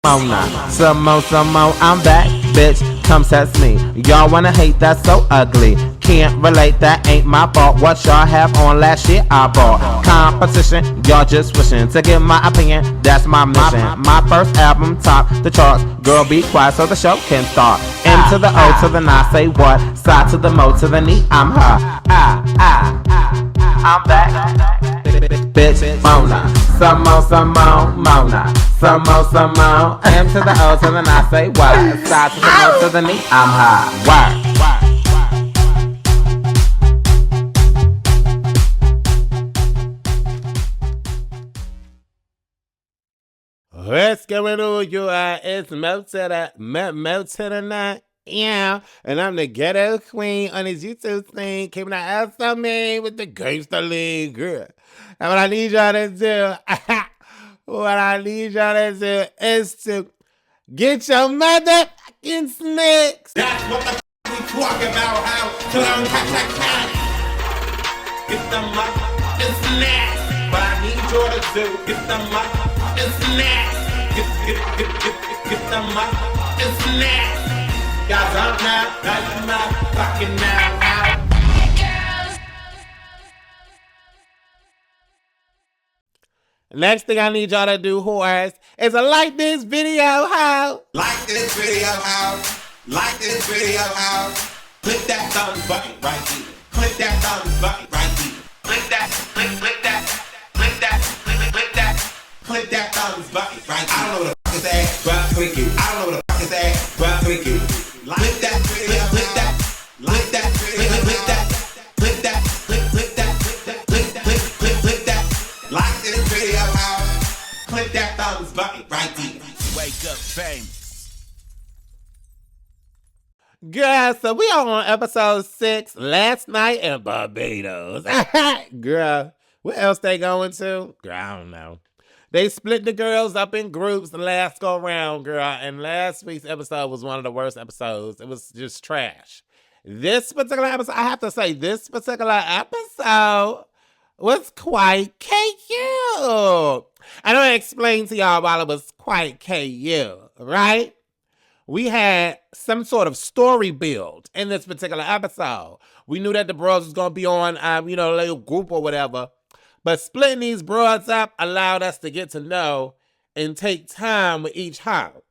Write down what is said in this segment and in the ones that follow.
Some more, I'm back, bitch, come test me. Y'all wanna hate, that's so ugly. Can't relate, that ain't my fault. What y'all have on last year, I bought. Competition, y'all just wishing to get my opinion, that's my mission. My first album top the charts. Girl, be quiet so the show can start. M to the O to the N, say what? Side to the Mo to the knee, I'm her. I'm back. Bitch, Mona. Some more, Mona. Some more. M to the O to the N, say what? Side to the Mo to the knee, I'm her. Word. What's going on, you are? It's Mo to the night. Yeah, and I'm the ghetto queen on this YouTube thing. Keeping an ass on me with the gangster league, girl. And what I need y'all to do, is to get your motherfucking snacks. That's what the we talk about, how to learn cat. Get the motherfucking snacks. What I need y'all to do, get the motherfucking snacks. Get the motherfucking snacks. Guys, I'm not fucking now. Next thing I need y'all to do, whores, is to like this video, how? Like this video, how? Like this video, how? Click that thumbs button right here. Click that thumbs button right here. Click that, click that, click that, click that. Click that thumbs button right here. I don't know what the fuck is that, but click it. I don't know what the fuck is that, but click it. Click that video, click that, click that, click that, click that, click that, click that. Like this video, how? Click that thumbs button right here. Wake up, fame. Girl, so we are on episode 6 last night in Barbados. Girl, what else they going to? Girl, I don't know. They split the girls up in groups the last go round, girl. And last week's episode was one of the worst episodes. It was just trash. This particular episode, I have to say, this particular episode was quite KU. I know I explained to y'all while it was quite KU, right? We had some sort of story build in this particular episode. We knew that the bros was going to be on, a little group or whatever. But splitting these broads up allowed us to get to know and take time with each hoe.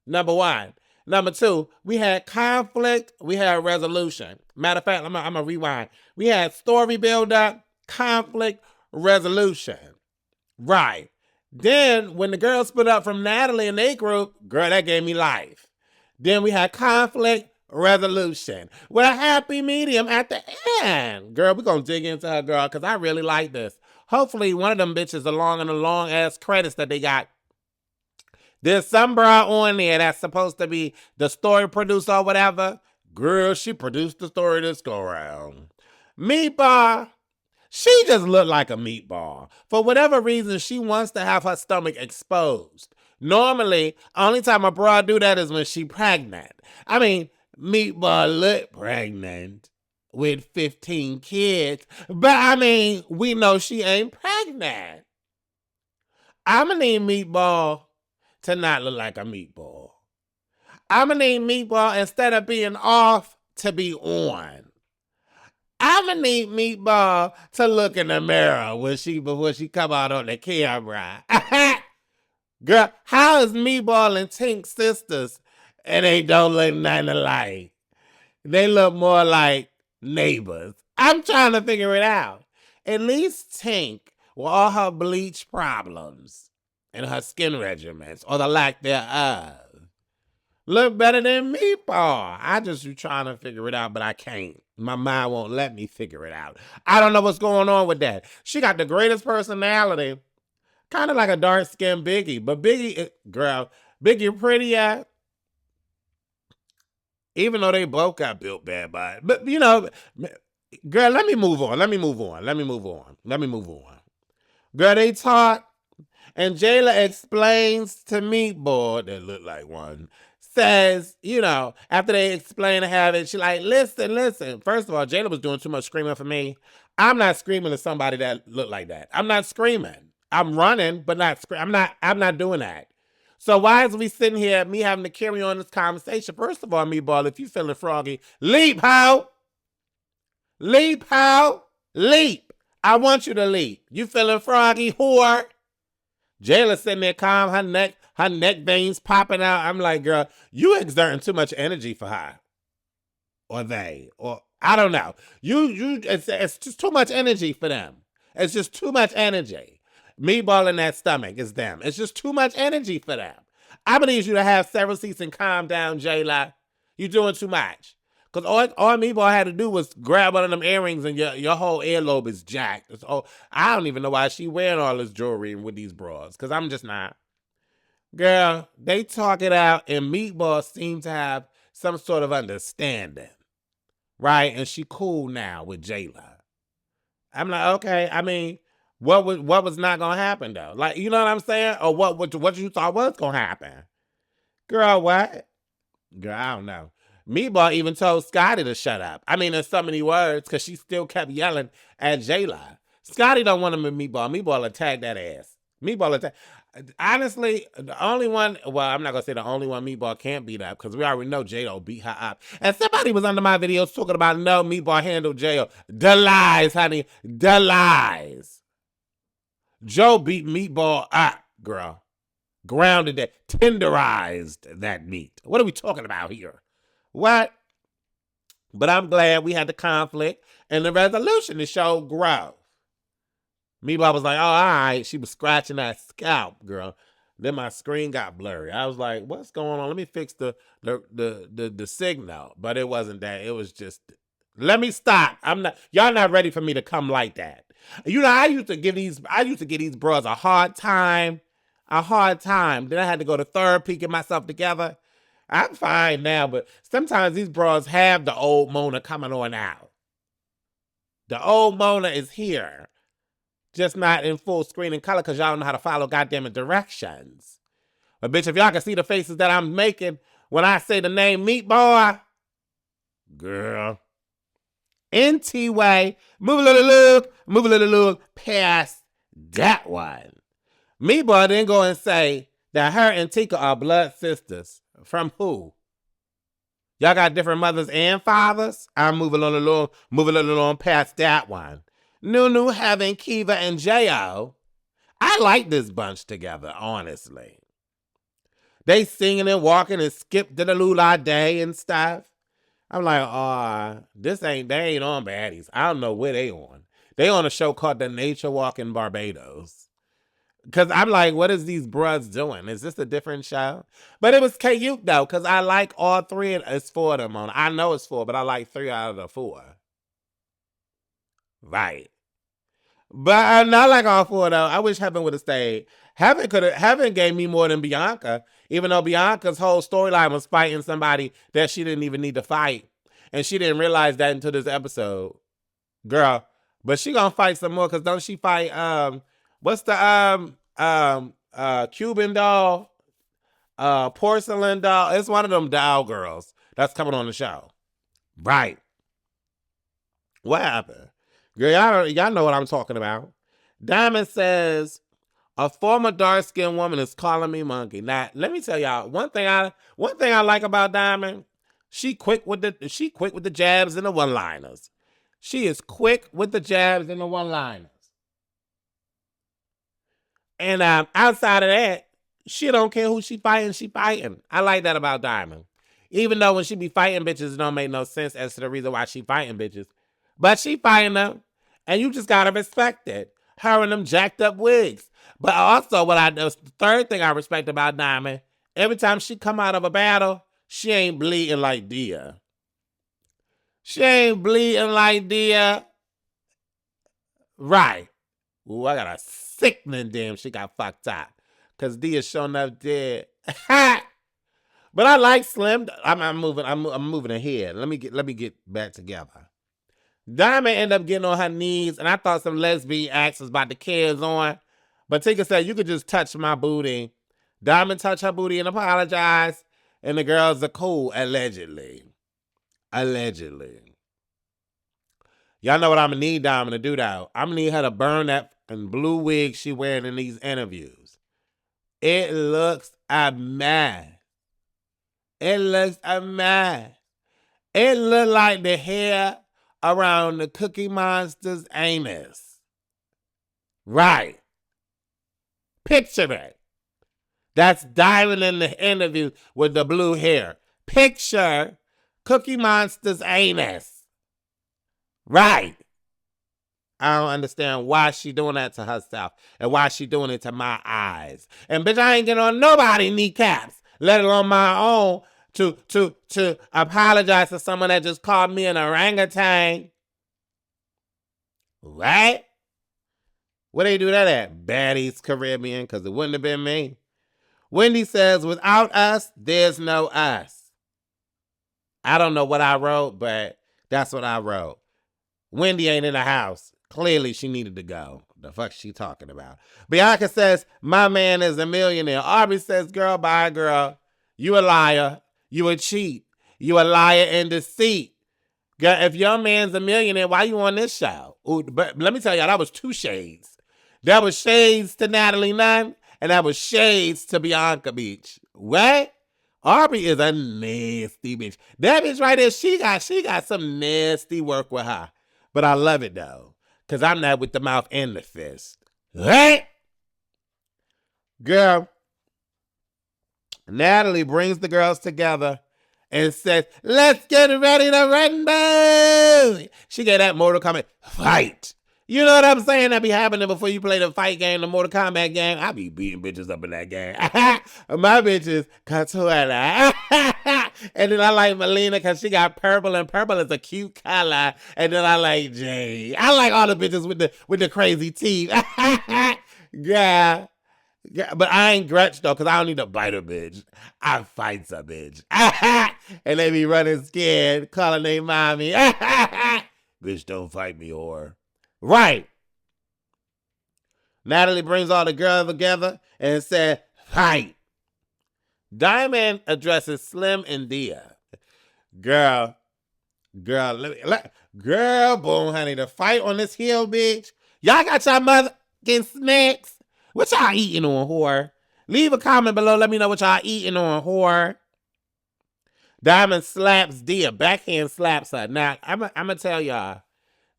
Number one. Number two, we had conflict, we had resolution. Matter of fact, I'm going to rewind. We had story build-up, conflict, resolution. Right. Then, when the girls split up from Natalie and their group, girl, that gave me life. Then we had conflict, resolution with a happy medium at the end. Girl, we're going to dig into her, girl, because I really like this. Hopefully, one of them bitches along in the long-ass credits that they got. There's some bra on there that's supposed to be the story producer or whatever. Girl, she produced the story this go-round. Meatball. She just looked like a meatball. For whatever reason, she wants to have her stomach exposed. Normally, only time a bra do that is when she pregnant. I mean, Meatball look pregnant with 15 kids. But I mean, we know she ain't pregnant. I'ma need Meatball to not look like a meatball. I'ma need Meatball, instead of being off, to be on. I'ma need Meatball to look in the mirror before she come out on the camera. Girl, how is Meatball and Tink sisters and they don't look nothing alike? They look more like neighbors. I'm trying to figure it out. At least Tink, with all her bleach problems and her skin regimens, or the lack thereof, look better than Meatball. I just be trying to figure it out, but I can't. My mind won't let me figure it out. I don't know what's going on with that. She got the greatest personality, kind of like a dark-skinned Biggie. But Biggie, girl, Biggie prettier, even though they both got built bad by it. But, girl, let me move on. Girl, they talk, and Jayla explains to Meatball, that look like one, says, after they explain to have it, she like, listen. First of all, Jayla was doing too much screaming for me. I'm not screaming at somebody that looked like that. I'm not screaming. I'm running, but not screaming. I'm not doing that. So why is we sitting here, me having to carry on this conversation? First of all, Meatball, if you feeling froggy, leap, how? Leap, how? Leap. I want you to leap. You feeling froggy, whore? Jayla sitting there calm, her neck veins popping out. I'm like, girl, you exerting too much energy for her. Or they. Or I don't know. It's just too much energy for them. It's just too much energy. Meatball in that stomach is them. It's just too much energy for them. I need you to have several seats and calm down, Jayla. You're doing too much. Because all Meatball had to do was grab one of them earrings and your whole earlobe is jacked. I don't even know why she wearing all this jewelry with these bras. Because I'm just not. Girl, they talk it out and Meatball seemed to have some sort of understanding. Right? And she cool now with Jayla. I'm like, okay, I mean, what was not gonna happen though? Like, you know what I'm saying? Or what you thought was gonna happen? Girl, what? Girl, I don't know. Meatball even told Scotty to shut up. I mean, in so many words, because she still kept yelling at Jayla. Scotty don't want him in Meatball. Meatball attacked that ass. Meatball attacked. Honestly, the only one, well, I'm not going to say the only one Meatball can't beat up, because we already know J.O. beat her up. And somebody was under my videos talking about, no, Meatball handled J.O. The lies, honey. The lies. Joe beat Meatball up, girl. Grounded that, tenderized that meat. What are we talking about here? What? But I'm glad we had the conflict and the resolution to show growth. Meatball was like, oh, all right. She was scratching that scalp, girl. Then my screen got blurry. I was like, what's going on? Let me fix the signal. But it wasn't that. It was just, let me stop. Y'all not ready for me to come like that. You know, I used to give these bros a hard time. Then I had to go to therapy, get myself together. I'm fine now, but sometimes these bras have the old Mona coming on out. The old Mona is here. Just not in full screen and color because y'all don't know how to follow goddamn directions. But bitch, if y'all can see the faces that I'm making when I say the name Meatball, girl. NT way, move a little look past that one. Meatball then go and say that her and Taica are blood sisters. From who? Y'all got different mothers and fathers? I'm moving along past that one. Nuna having Kiva and J.O. I like this bunch together, honestly. They singing and walking and skip to the Lula Day and stuff. I'm like, they ain't on Baddies. I don't know where they on. They on a show called The Nature Walk in Barbados. Because I'm like, what is these bros doing? Is this a different show? But it was cute, though, because I like all three. It's four of them on. I know it's four, but I like 3 out of the 4. Right. But I not like all 4, though. I wish Heaven would have stayed. Heaven gave me more than Bianca, even though Bianca's whole storyline was fighting somebody that she didn't even need to fight. And she didn't realize that until this episode. Girl. But she gonna fight some more, because don't she fight, what's the Cuban doll? Porcelain doll. It's one of them doll girls that's coming on the show. Right. What happened? Girl, y'all know what I'm talking about. Diamond says, a former dark-skinned woman is calling me monkey. Now, let me tell y'all, one thing I like about Diamond, she quick with the jabs and the one-liners. She is quick with the jabs and the one-liners. And outside of that, she don't care who she fighting. I like that about Diamond. Even though when she be fighting bitches, it don't make no sense as to the reason why she fighting bitches. But she fighting them. And you just gotta respect it. Her and them jacked up wigs. But also, the third thing I respect about Diamond, every time she come out of a battle, she ain't bleeding like Dia. She ain't bleeding like Dia. Right. Ooh, I got a sickening damn she got fucked up. Because Dia showing up dead. But I like Slim. I'm moving ahead. Let me get back together. Diamond ended up getting on her knees, and I thought some lesbian acts was about to kids on. But Tink said, you could just touch my booty. Diamond touched her booty and apologized. And the girls are cool, allegedly. Allegedly. Y'all know what I'm going to need Diamond to do, though. I'm going to need her to burn that blue wig she wearing in these interviews. It looks a mess. It looks a mess. It looked like the hair around the Cookie Monster's anus. Right. Picture that. That's Diamond in the interview with the blue hair. Picture Cookie Monster's anus. Right. I don't understand why she doing that to herself and why she doing it to my eyes. And bitch, I ain't getting on nobody's kneecaps, let alone my own, to apologize to someone that just called me an orangutan. Right? Where they do that at? Baddies Caribbean, because it wouldn't have been me. Wendy says, without us, there's no us. I don't know what I wrote, but that's what I wrote. Wendy ain't in the house. Clearly, she needed to go. The fuck she talking about? Bianca says, my man is a millionaire. Aubrey says, girl, bye, girl. You a liar. You a cheat. You a liar and deceit. Girl, if your man's a millionaire, why you on this show? Ooh, but let me tell y'all, that was 2 shades. That was shades to Natalie Nunn, and that was shades to Bianca Beach. What? Aubrey is a nasty bitch. That bitch right there, she got some nasty work with her. But I love it, though, because I'm not with the mouth and the fist. Right? Girl, Natalie brings the girls together and says, let's get ready to rumble. She got that Mortal Kombat fight. You know what I'm saying? That be happening before you play the fight game, the Mortal Kombat game. I be beating bitches up in that game. My bitches Katuela. And then I like Melina because she got purple, and purple is a cute color. And then I like Jade. I like all the bitches with the crazy teeth. Yeah. Yeah, but I ain't Gretch, though, because I don't need to bite a bitch. I fights a bitch. And they be running scared, calling they mommy. Bitch, don't fight me, whore. Right. Natalie brings all the girls together and said, fight. Diamond addresses Slim and Dia. Girl, boom, honey, the fight on this hill, bitch. Y'all got y'all mother getting snacks? What y'all eating on, whore? Leave a comment below. Let me know what y'all eating on, whore. Diamond slaps Dia. Backhand slaps her. Now, I'm going to tell y'all.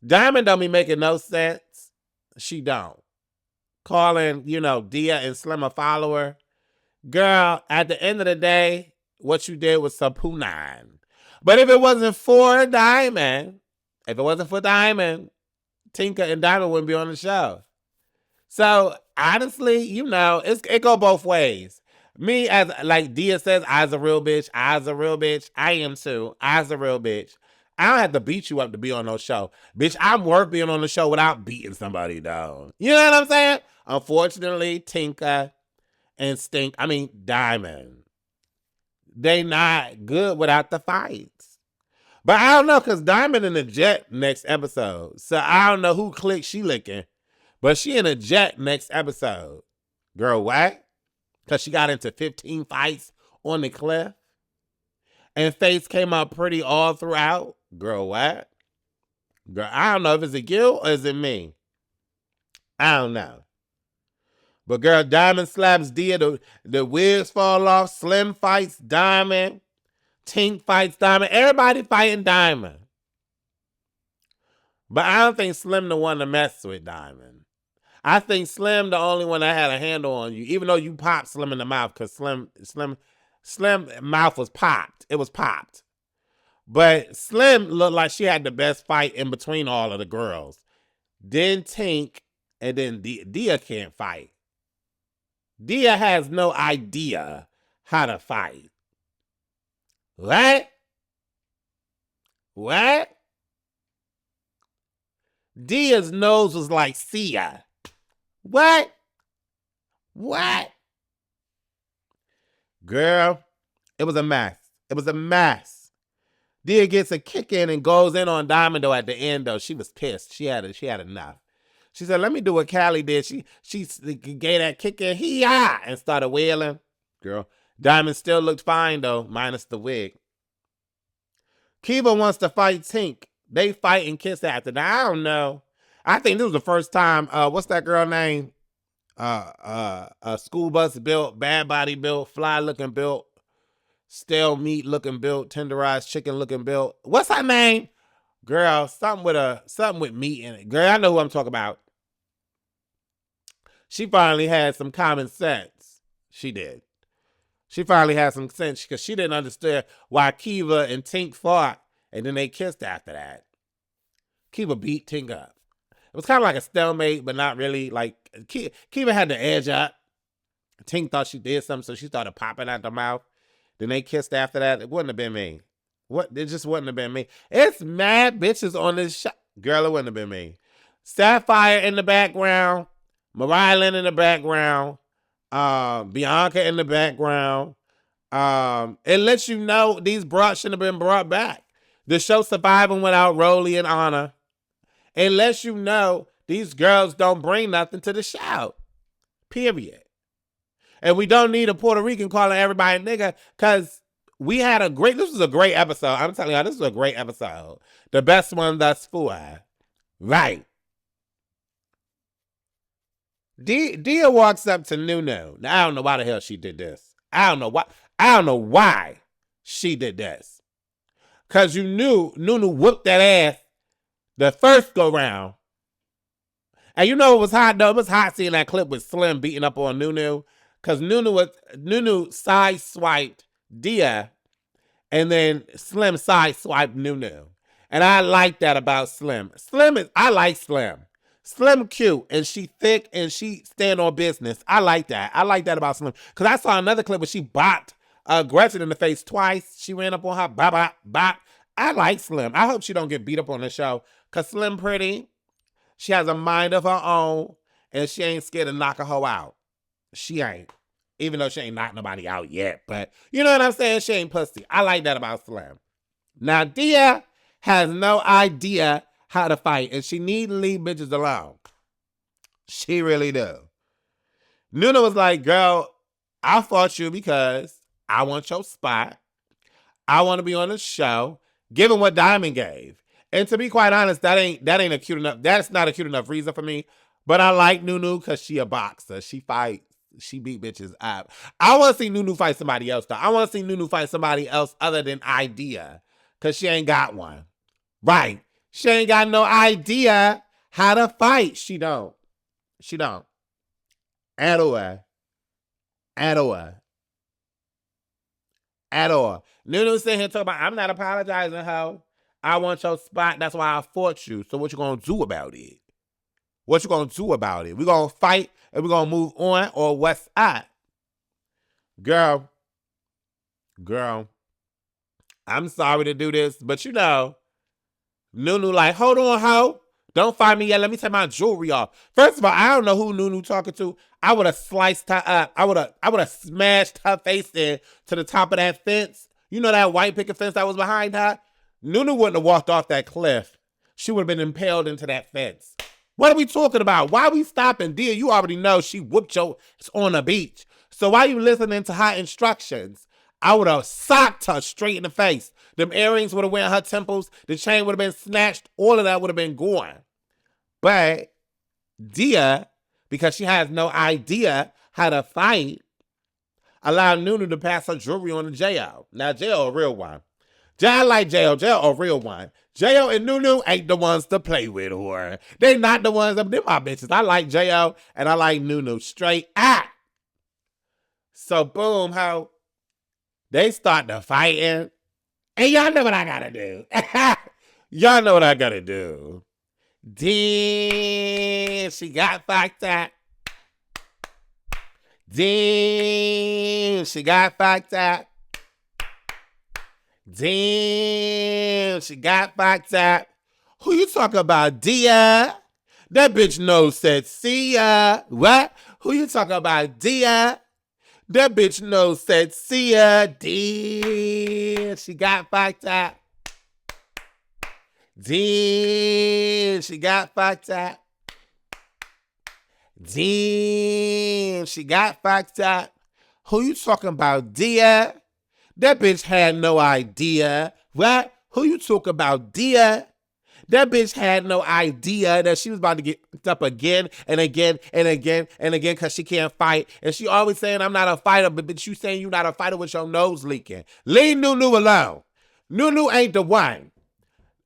Diamond don't be making no sense. She don't. Calling, Dia and Slim a follower. Girl, at the end of the day, what you did was some punine. But if it wasn't for Diamond, Tinka and Diamond wouldn't be on the show. So, honestly, it go both ways. Me, as like Dia says, I's a real bitch. I am too. I's a real bitch. I don't have to beat you up to be on no show. Bitch, I'm worth being on the show without beating somebody down. You know what I'm saying? Unfortunately, Tinka and Diamond, they not good without the fights. But I don't know, because Diamond in the jet next episode. So I don't know who click she licking. But she in a jet next episode. Girl, what? Because she got into 15 fights on the cliff. And face came out pretty all throughout. Girl, what? Girl, I don't know if it's a you or is it me. I don't know. But girl, Diamond slaps Dia. The wigs fall off. Slim fights Diamond. Tink fights Diamond. Everybody fighting Diamond. But I don't think Slim the one to mess with Diamond. I think Slim the only one that had a handle on you, even though you popped Slim in the mouth, because Slim mouth was popped. It was popped. But Slim looked like she had the best fight in between all of the girls. Then Tink, and then Dia can't fight. Dia has no idea how to fight. What? Dia's nose was like Sia. What? Girl, it was a mess. Dia gets a kick in and goes in on Diamond, though, at the end, though. She was pissed. She had enough. She said, let me do what Callie did. She gave that kick in, and started wailing. Girl, Diamond still looked fine, though, minus the wig. Kiva wants to fight Tink. They fight and kiss after that. I don't know. I think this was the first time, what's that girl name? A school bus built, bad body built, fly looking built, stale meat looking built, tenderized chicken looking built. What's her name? Girl, something with meat in it. Girl, I know who I'm talking about. She finally had some common sense. She did. She finally had some sense because she didn't understand why Kiva and Tink fought, and then they kissed after that. Kiva beat Tink up. It was kind of like a stalemate, but not really. Like, Kiva had the edge up. Tink thought she did something, so she started popping out the mouth. Then they kissed after that. It wouldn't have been me. It just wouldn't have been me. It's mad bitches on this show. Girl, it wouldn't have been me. Sapphire in the background. Mariah Lynn in the background. Bianca in the background. It lets you know these broads shouldn't have been brought back. The show surviving without Rolly and Anna. It lets you know these girls don't bring nothing to the show. Period. And we don't need a Puerto Rican calling everybody nigga, because this was a great episode. I'm telling you, this was a great episode. The best one thus far. Right. Dia walks up to Nunu. Now, I don't know why the hell she did this. I don't know why she did this. Because you knew Nunu whooped that ass the first go round. And you know it was hot though. It was hot seeing that clip with Slim beating up on Nunu. Because Nunu side-swiped Dia. And then Slim side-swiped Nunu. And I like that about Slim. I like Slim. Slim cute, and she thick, and she stand on business. I like that. I like that about Slim. Because I saw another clip where she bopped Gretchen in the face twice. She ran up on her, bop, bop, bop. I like Slim. I hope she don't get beat up on the show. Because Slim pretty. She has a mind of her own, and she ain't scared to knock a hoe out. She ain't. Even though she ain't knocked nobody out yet. But you know what I'm saying? She ain't pussy. I like that about Slim. Now, Dia has no idea how to fight, and she need to leave bitches alone. She really do. Nuna was like, girl, I fought you because I want your spot. I want to be on the show, given what Diamond gave. And to be quite honest, that ain't a cute enough. That's not a cute enough reason for me. But I like Nunu because she a boxer. She fights. She beat bitches up. I want to see Nunu fight somebody else, though. I want to see Nunu fight somebody else other than Idea, because she ain't got one. Right. She ain't got no idea how to fight. She don't. At all. Nunu sitting here talking about, I'm not apologizing, ho. I want your spot. That's why I fought you. So what you gonna do about it? We gonna fight and we gonna move on, or what's up? Girl. I'm sorry to do this, but you know, Nunu like, hold on, ho. Don't fight me yet. Let me take my jewelry off. First of all, I don't know who Nunu talking to. I would have sliced her up. I would have smashed her face in to the top of that fence. You know that white picket fence that was behind her? Nunu wouldn't have walked off that cliff. She would have been impaled into that fence. What are we talking about? Why are we stopping? Dear, you already know she whooped your ass on the beach. So why are you listening to her instructions? I would have socked her straight in the face. Them earrings would have went in her temples. The chain would have been snatched. All of that would have been gone. But Dia, because she has no idea how to fight, allowed Nunu to pass her jewelry on to J.O. Now, J.O. a real one. I like J.O. J.O. a real one. J.O. and Nunu ain't the ones to play with her. They not the ones. They're my bitches. I like J.O. and I like Nunu straight out. So, boom, how they start the fighting. And y'all know what I gotta do. Y'all know what I gotta do. Damn, she got fucked up. Damn, she got fucked up. Damn, she got fucked up. Who you talking about, Dia? That bitch knows said see ya. What? Who you talking about, Dia? That bitch knows said see ya. Damn, she got fucked up. Damn, she got fucked up. Damn, she got fucked up. Who you talking about, Dia? That bitch had no idea. What? Who you talking about, Dia? That bitch had no idea that she was about to get up again and again and again and again because she can't fight. And she always saying, I'm not a fighter, but you saying you're not a fighter with your nose leaking. Leave Nunu alone. Nunu ain't the one.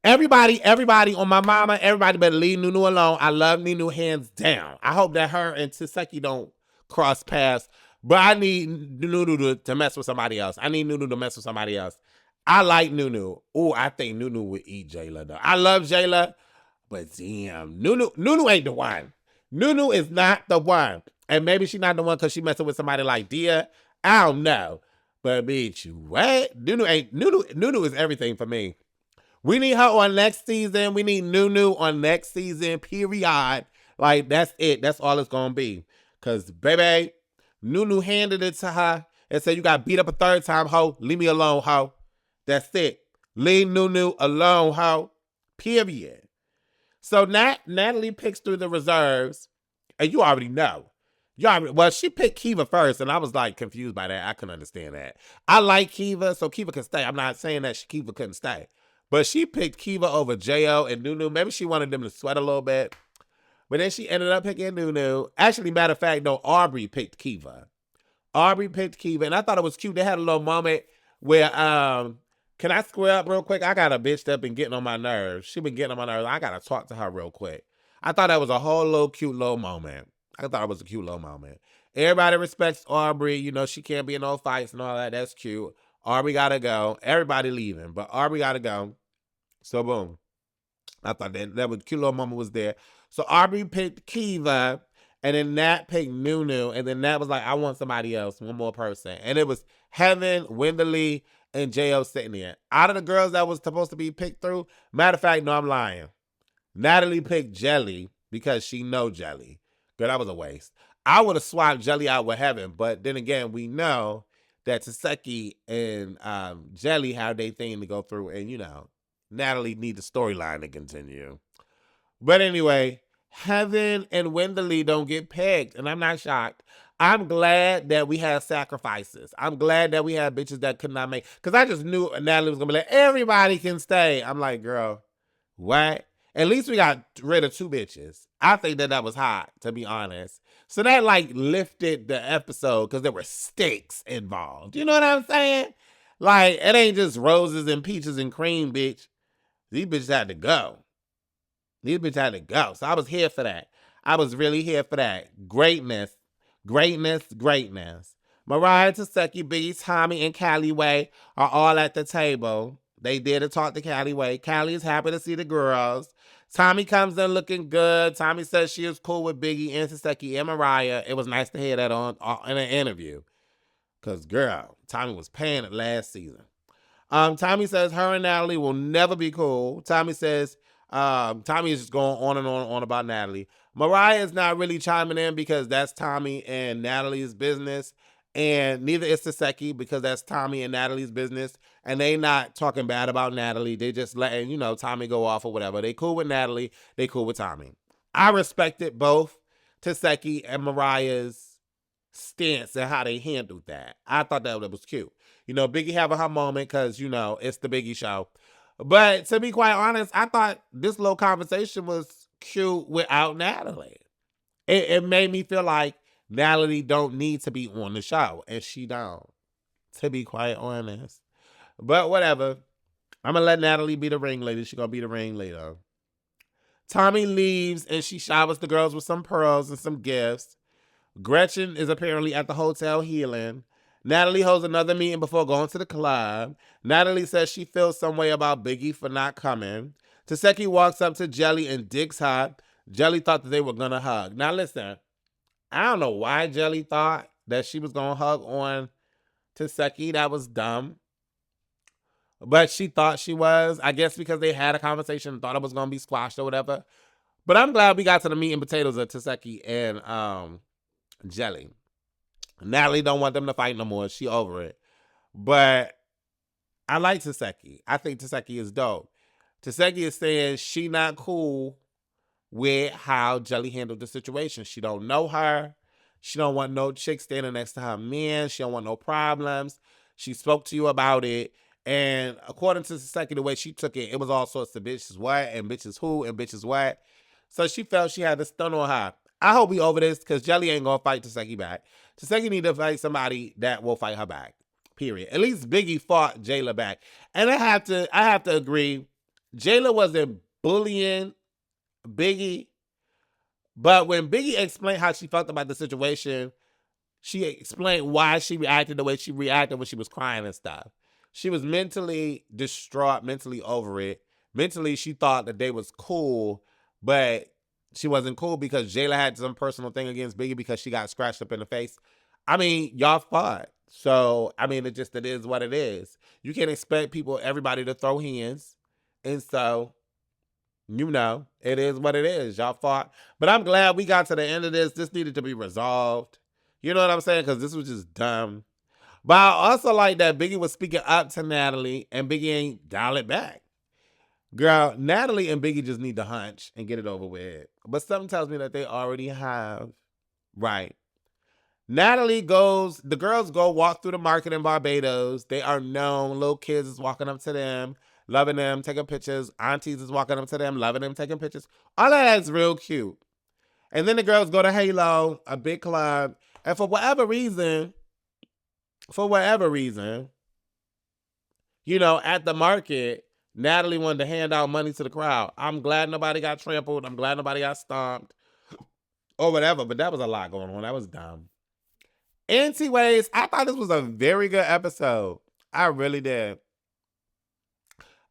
Everybody on my mama, everybody better leave Nunu alone. I love Nunu hands down. I hope that her and Taseki don't cross paths. But I need Nunu to mess with somebody else. I need Nunu to mess with somebody else. I like Nunu. Oh, I think Nunu would eat Jayla though. I love Jayla, but damn, Nunu ain't the one. Nunu is not the one. And maybe she's not the one because she messing with somebody like Dia. I don't know. But bitch, what? Nunu is everything for me. We need her on next season. We need Nunu on next season, period. Like, that's it. That's all it's going to be. Because, baby, Nunu handed it to her and said, you got beat up a third time, ho. Leave me alone, ho. That's it. Leave Nunu alone, ho. Period. So Natalie picks through the reserves, and you already know. Well, she picked Kiva first, and I was like confused by that. I couldn't understand that. I like Kiva, so Kiva can stay. I'm not saying that Kiva couldn't stay. But she picked Kiva over Jo and Nunu. Maybe she wanted them to sweat a little bit. But then she ended up picking Nunu. Actually, matter of fact, no, Aubrey picked Kiva. Aubrey picked Kiva, and I thought it was cute. They had a little moment where, can I square up real quick? I got a bitch that been getting on my nerves. She been getting on my nerves. I got to talk to her real quick. I thought that was a whole little cute little moment. I thought it was a cute little moment. Everybody respects Aubrey. You know, she can't be in no fights and all that. That's cute. Aubrey got to go. Everybody leaving, but Aubrey got to go. So, boom. I thought that was a cute little moment was there. So, Aubrey picked Kiva, and then Nat picked Nunu, and then Nat was like, I want somebody else, one more person. And it was Heaven, Wenderly, and J.O. sitting there. Out of the girls that was supposed to be picked through, matter of fact, no, I'm lying. Natalie picked Jelly because she know Jelly. Girl, that was a waste. I would have swapped Jelly out with Heaven, but then again, we know that Taseki and Jelly have their thing to go through, and you know, Natalie need the storyline to continue. But anyway, Heaven and Wenderly don't get pegged, and I'm not shocked. I'm glad that we had sacrifices. I'm glad that we had bitches that could not make, because I just knew Natalie was going to be like, everybody can stay. I'm like, girl, what? At least we got rid of 2 bitches. I think that was hot, to be honest. So that like lifted the episode because there were stakes involved. You know what I'm saying? Like, it ain't just roses and peaches and cream, bitch. These bitches had to go. So I was here for that. I was really here for that. Greatness. Mariah, Taseki, Biggie, Tommy, and Callie Way are all at the table. They did to talk to Callie Way. Callie is happy to see the girls. Tommy comes in looking good. Tommy says she is cool with Biggie and Taseki and Mariah. It was nice to hear that in an interview. Because, girl, Tommy was paying it last season. Tommy says her and Natalie will never be cool. Tommy says Tommy is just going on and on about Natalie. Mariah is not really chiming in because that's Tommy and Natalie's business. And neither is Taseki because that's Tommy and Natalie's business. And they not talking bad about Natalie. They just letting, you know, Tommy go off or whatever. They cool with Natalie. They cool with Tommy. I respected both Taseki and Mariah's stance and how they handled that. I thought that was cute. You know, Biggie having her moment because, you know, it's the Biggie show. But to be quite honest, I thought this little conversation was cute without Natalie. It made me feel like Natalie don't need to be on the show, and she don't, to be quite honest. But whatever. I'm going to let Natalie be the ringleader. She's going to be the ringleader. Tommy leaves, and she showers the girls with some pearls and some gifts. Gretchen is apparently at the hotel healing. Natalie holds another meeting before going to the club. Natalie says she feels some way about Biggie for not coming. Taseki walks up to Jelly and digs her. Jelly thought that they were going to hug. Now listen, I don't know why Jelly thought that she was going to hug on Taseki. That was dumb. But she thought she was. I guess because they had a conversation and thought it was going to be squashed or whatever. But I'm glad we got to the meat and potatoes of Taseki and Jelly. Natalie don't want them to fight no more. She over it. But I like Taseki. I think Taseki is dope. Taseki is saying she not cool with how Jelly handled the situation. She don't know her. She don't want no chick standing next to her man. She don't want no problems. She spoke to you about it. And according to Saseki, the way she took it, it was all sorts of bitches what and bitches who and bitches what. So she felt she had to stun on her. I hope we over this because Jelly ain't gonna fight Taseki back. Taseki need to fight somebody that will fight her back. Period. At least Biggie fought Jayla back. And I have to agree, Jayla wasn't bullying Biggie. But when Biggie explained how she felt about the situation, she explained why she reacted the way she reacted when she was crying and stuff. She was mentally distraught, mentally over it. Mentally, she thought that they was cool, but she wasn't cool because Jayla had some personal thing against Biggie because she got scratched up in the face. I mean, y'all fought. So, I mean, it is what it is. You can't expect everybody to throw hands. And so, you know, it is what it is. Y'all fought. But I'm glad we got to the end of this. This needed to be resolved. You know what I'm saying? Because this was just dumb. But I also like that Biggie was speaking up to Natalie and Biggie ain't dial it back. Girl, Natalie and Biggie just need to hunch and get it over with. But something tells me that they already have. Right. The girls go walk through the market in Barbados. They are known. Little kids is walking up to them, loving them, taking pictures. Aunties is walking up to them, loving them, taking pictures. All of that's real cute. And then the girls go to Halo, a big club. And for whatever reason, you know, at the market, Natalie wanted to hand out money to the crowd. I'm glad nobody got trampled. I'm glad nobody got stomped or whatever, but that was a lot going on. That was dumb. Anyways, I thought this was a very good episode. I really did.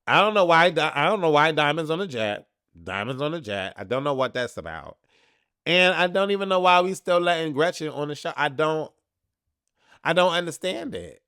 I don't know why Diamond's on the jet. Diamond's on the jet. I don't know what that's about. And I don't even know why we still letting Gretchen on the show. I don't understand it.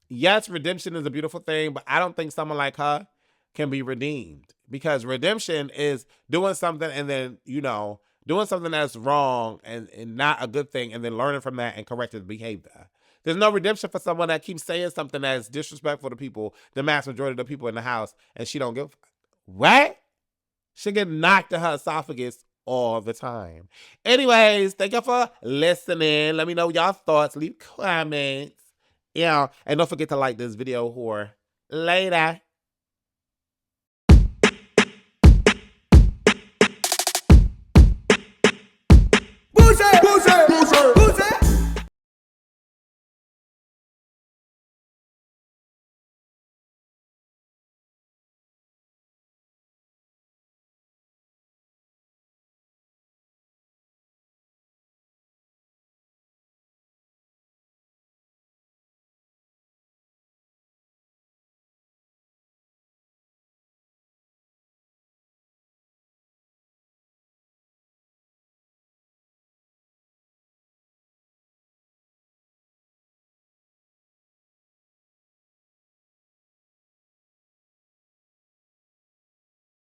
Yes, redemption is a beautiful thing, but I don't think someone like her can be redeemed. Because redemption is doing something and then, you know, doing something that's wrong and not a good thing and then learning from that and correcting the behavior. There's no redemption for someone that keeps saying something that's disrespectful to people, the mass majority of the people in the house, and she don't give a fuck. What? She get knocked to her esophagus all the time. Anyways, thank you for listening. Let me know y'all thoughts. Leave comments. Yeah, and don't forget to like this video whore. Later.